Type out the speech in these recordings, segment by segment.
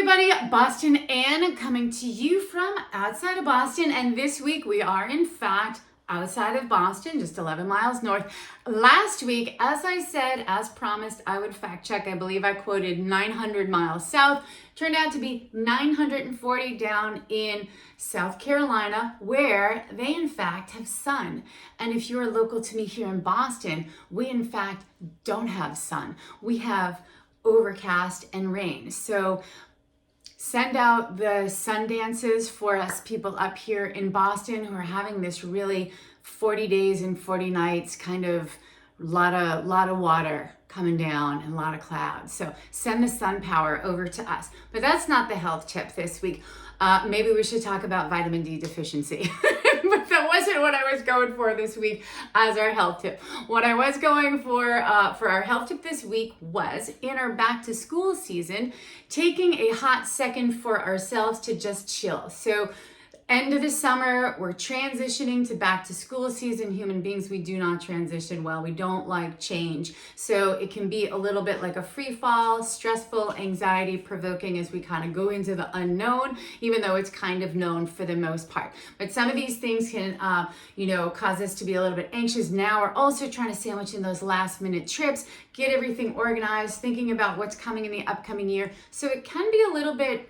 everybody, Boston Anne coming to you from outside of Boston, and this week we are in fact outside of Boston, just 11 miles north. Last week, as I said, as promised, I would fact check. I believe I quoted 900 miles south. Turned out to be 940 down in South Carolina, where they in fact have sun. And if you're local to me here in Boston, we in fact don't have sun. We have overcast and rain. So send out the sun dances for us people up here in Boston who are having this really 40 days and 40 nights kind of lot of water coming down and a lot of clouds. So send the sun power over to us. But that's not the health tip this week. Maybe we should talk about vitamin D deficiency. But that wasn't what I was going for this week as our health tip. What I was going for our health tip this week was, in our back to school season, taking a hot second for ourselves to just chill. So end of the summer, we're transitioning to back to school season. Human beings, we do not transition well. We don't like change. So it can be a little bit like a free fall, stressful, anxiety provoking as we kind of go into the unknown, even though it's kind of known for the most part. But some of these things can, cause us to be a little bit anxious. Now we're also trying to sandwich in those last minute trips, get everything organized, thinking about what's coming in the upcoming year. So it can be a little bit,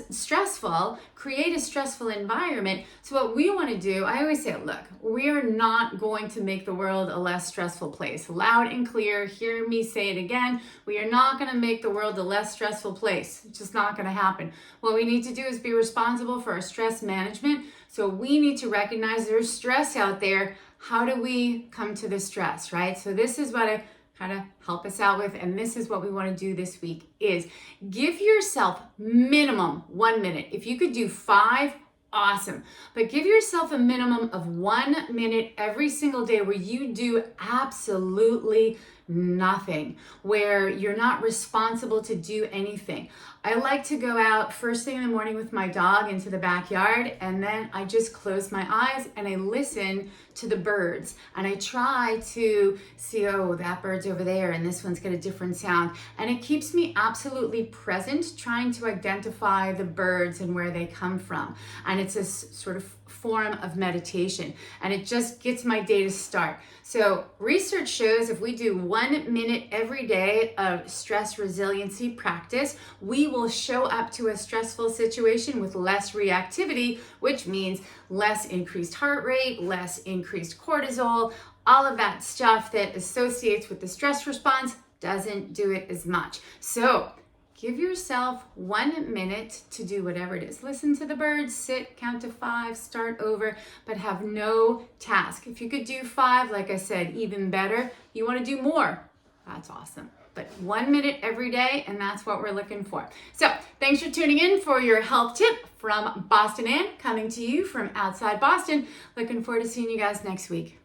stressful, create a stressful environment. So what we want to do, I always say, look, we are not going to make the world a less stressful place. Loud and clear, hear me say it again. We are not going to make the world a less stressful place. It's just not going to happen. What we need to do is be responsible for our stress management. So we need to recognize there's stress out there. How do we come to the stress, right? So this is what I kind of help us out with, and this is what we want to do this week, is give yourself minimum 1 minute. If you could do 5, awesome, but give yourself a minimum of 1 minute every single day where you do absolutely nothing, where you're not responsible to do anything. I like to go out first thing in the morning with my dog into the backyard, and then I just close my eyes and I listen to the birds, and I try to see, oh, that bird's over there and this one's got a different sound, and it keeps me absolutely present, trying to identify the birds and where they come from. And it's a sort of form of meditation, and it just gets my day to start. So research shows if we do 1 minute every day of stress resiliency practice, we will show up to a stressful situation with less reactivity, which means less increased heart rate, less increased cortisol, all of that stuff that associates with the stress response doesn't do it as much. So give yourself 1 minute to do whatever it is. Listen to the birds, sit, count to 5, start over, but have no task. If you could do 5, like I said, even better. You want to do more, that's awesome. But 1 minute every day, and that's what we're looking for. So thanks for tuning in for your health tip from BostonAnne, coming to you from outside Boston. Looking forward to seeing you guys next week.